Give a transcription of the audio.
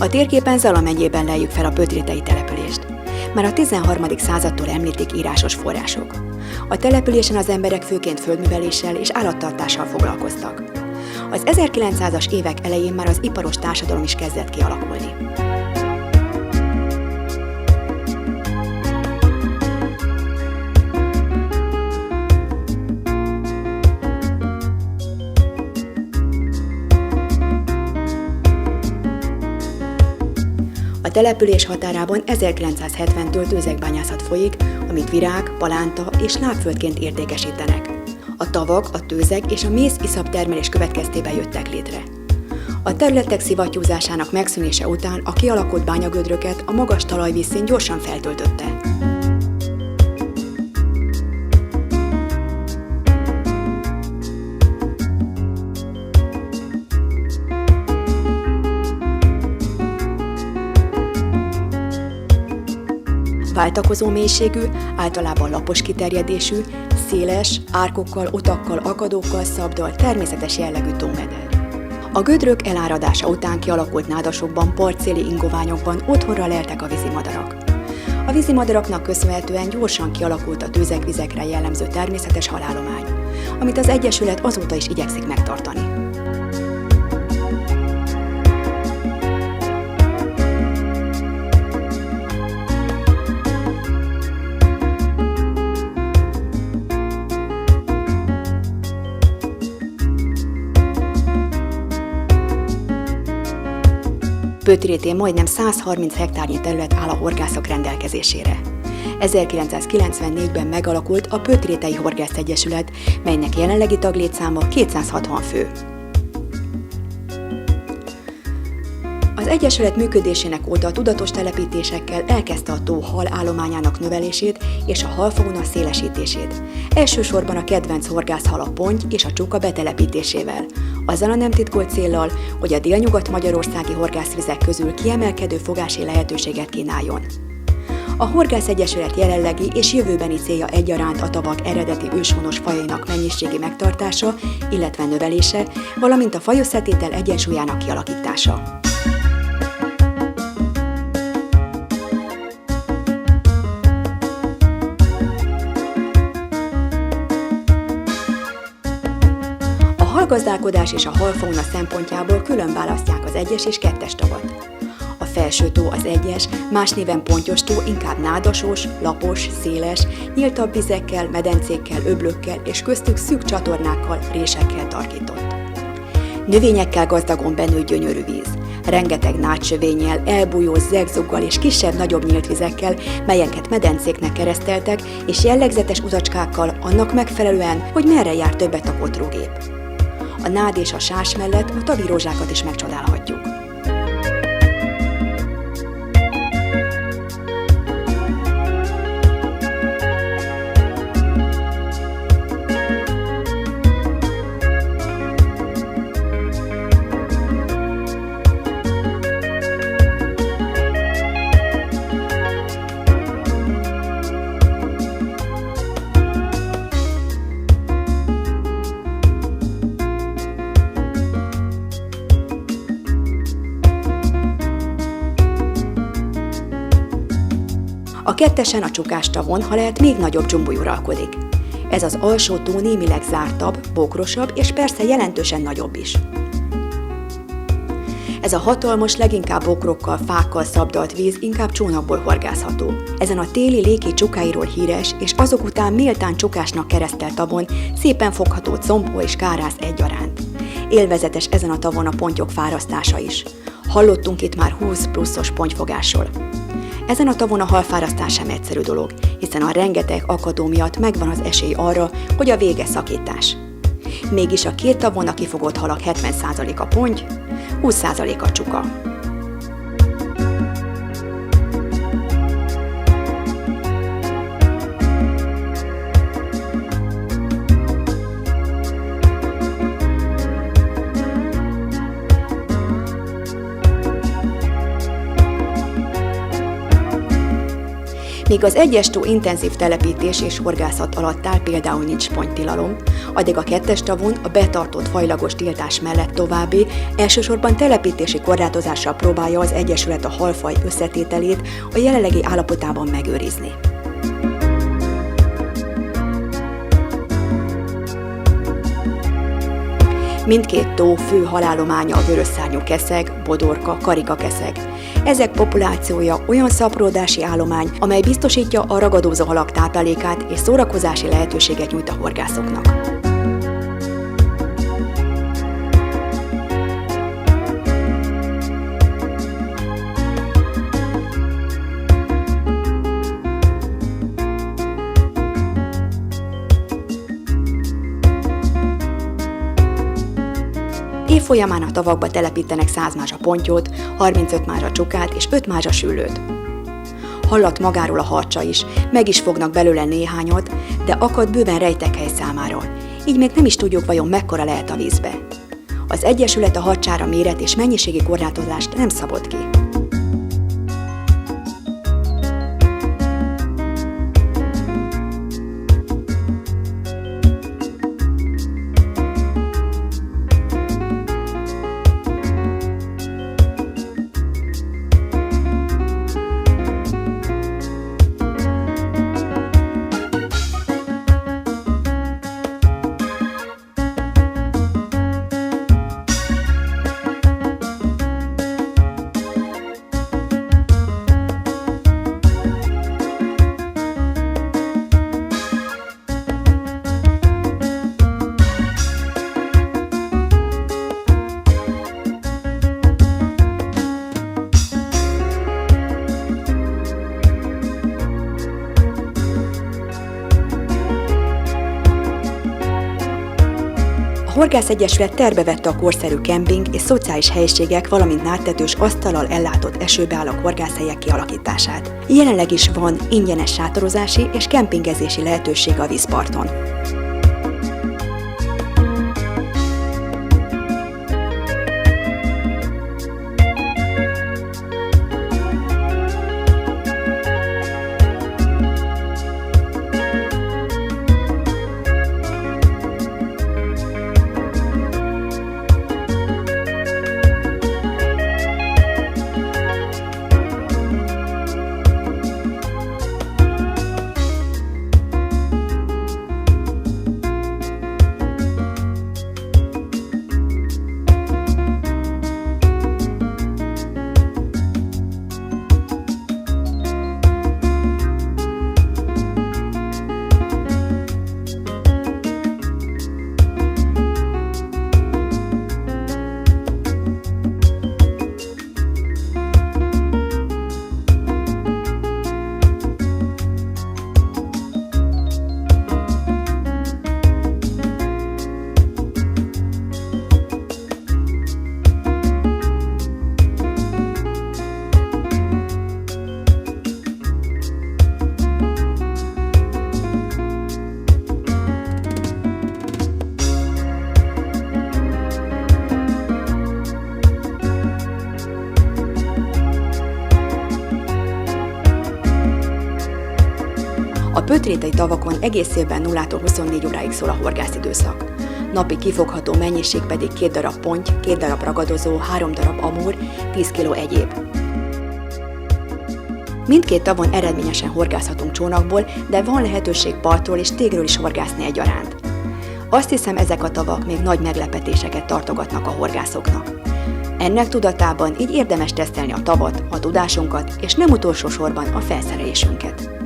A térképen Zala megyében lejjük fel a pötrétei települést. Már a 13. századtól említik írásos források. A településen az emberek főként földműveléssel és állattartással foglalkoztak. Az 1900-as évek elején már az iparos társadalom is kezdett kialakulni. A település határában 1970-től tőzegbányászat folyik, amit virág, palánta és lábföldként értékesítenek. A tavak, a tőzeg és a méz-iszap termelés következtében jöttek létre. A területek szivattyúzásának megszűnése után a kialakult bányagödröket a magas talajvízszint gyorsan feltöltötte. Váltakozó mélységű, általában lapos kiterjedésű, széles, árkokkal, utakkal, akadókkal szabdal, természetes jellegű tómeder. A gödrök eláradása után kialakult nádasokban, partszéli ingoványokban otthonra leltek a vízimadarak. A vízimadaraknak köszönhetően gyorsan kialakult a tőzegvizekre jellemző természetes halállomány, amit az Egyesület azóta is igyekszik megtartani. Pötrétén majdnem 130 hektárnyi terület áll a horgászok rendelkezésére. 1994-ben megalakult a Pötrétei Horgászegyesület, melynek jelenlegi taglétszáma 260 fő. Az egyesület működésének óta a tudatos telepítésekkel elkezdte a tó hal állományának növelését és a halfauna szélesítését. Elsősorban a kedvenc horgászhal a ponty és a csuka betelepítésével, azzal a nem titkolt céllal, hogy a délnyugat-magyarországi horgászvizek közül kiemelkedő fogási lehetőséget kínáljon. A Horgászegyesület jelenlegi és jövőbeni célja egyaránt a tavak eredeti őshonos fajainak mennyiségi megtartása, illetve növelése, valamint a fajösszetétel egyensúlyának kialakítása. A halgazdálkodás és a halfauna szempontjából külön választják az 1-es és 2-es tavat. A felső tó, az 1-es, más néven pontyos tó inkább nádasos, lapos, széles, nyíltabb vizekkel, medencékkel, öblökkel és köztük szűk csatornákkal, résekkel tarkított. Növényekkel gazdagon benőtt gyönyörű víz. Rengeteg nádsövénnyel, elbújó zegzuggal és kisebb-nagyobb nyílt vizekkel, melyeket medencéknek kereszteltek, és jellegzetes utacskákkal annak megfelelően, hogy merre jár többet a kotrógép. A nád és a sás mellett a tavirózsákat is megcsodálhatjuk. A 2-esen a csukástavon, ha lehet, még nagyobb dzsumbuly uralkodik. Ez az alsó tó némileg zártabb, bokrosabb és persze jelentősen nagyobb is. Ez a hatalmas, leginkább bokrokkal, fákkal szabdalt víz inkább csónakból horgászható. Ezen a téli léki csukáiról híres és azok után méltán csukásnak keresztelt tavon szépen fogható combó és kárász egyaránt. Élvezetes ezen a tavon a pontyok fárasztása is. Hallottunk itt már 20 pluszos pontyfogásról. Ezen a tavon a halfárasztás sem egyszerű dolog, hiszen a rengeteg akadó miatt megvan az esély arra, hogy a vége szakítás. Mégis a két tavon a kifogott halak 70% a ponty, 20% a csuka. Míg az 1-es tó intenzív telepítés és horgászat alatt áll, például nincs pontytilalom, addig a 2-es tavon a betartott fajlagos tiltás mellett további, elsősorban telepítési korlátozással próbálja az egyesület a halfaj összetételét a jelenlegi állapotában megőrizni. Mindkét tó fő halállománya a vörösszárnyú keszeg, bodorka, karikakeszeg. Ezek populációja olyan szaporodási állomány, amely biztosítja a ragadozó halak táplálékát és szórakozási lehetőséget nyújt a horgászoknak. Év folyamán a tavakba telepítenek 100 mázsa pontyót, 35 mázsa csukát és 5 mázsa süllőt. Hallat magáról a harcsa is, meg is fognak belőle néhányat, de akad bőven rejtekhely számára, így még nem is tudjuk, vajon mekkora lehet a vízbe. Az egyesület a harcsára méret és mennyiségi korlátozást nem szabott ki. A Horgászegyesület tervbe vette a korszerű kemping és szociális helyiségek, valamint nádtetős asztallal ellátott esőbeállók horgászhelyek kialakítását. Jelenleg is van ingyenes sátorozási és kempingezési lehetőség a vízparton. A pötrétei tavakon egész évben 0-tól 24 óráig szól a horgászidőszak. Napi kifogható mennyiség pedig 2 darab ponty, 2 darab ragadozó, 3 darab amúr, 10 kg egyéb. Mindkét tavon eredményesen horgászhatunk csónakból, de van lehetőség partról és tégről is horgászni egyaránt. Azt hiszem, ezek a tavak még nagy meglepetéseket tartogatnak a horgászoknak. Ennek tudatában így érdemes tesztelni a tavat, a tudásunkat és nem utolsó sorban a felszerelésünket.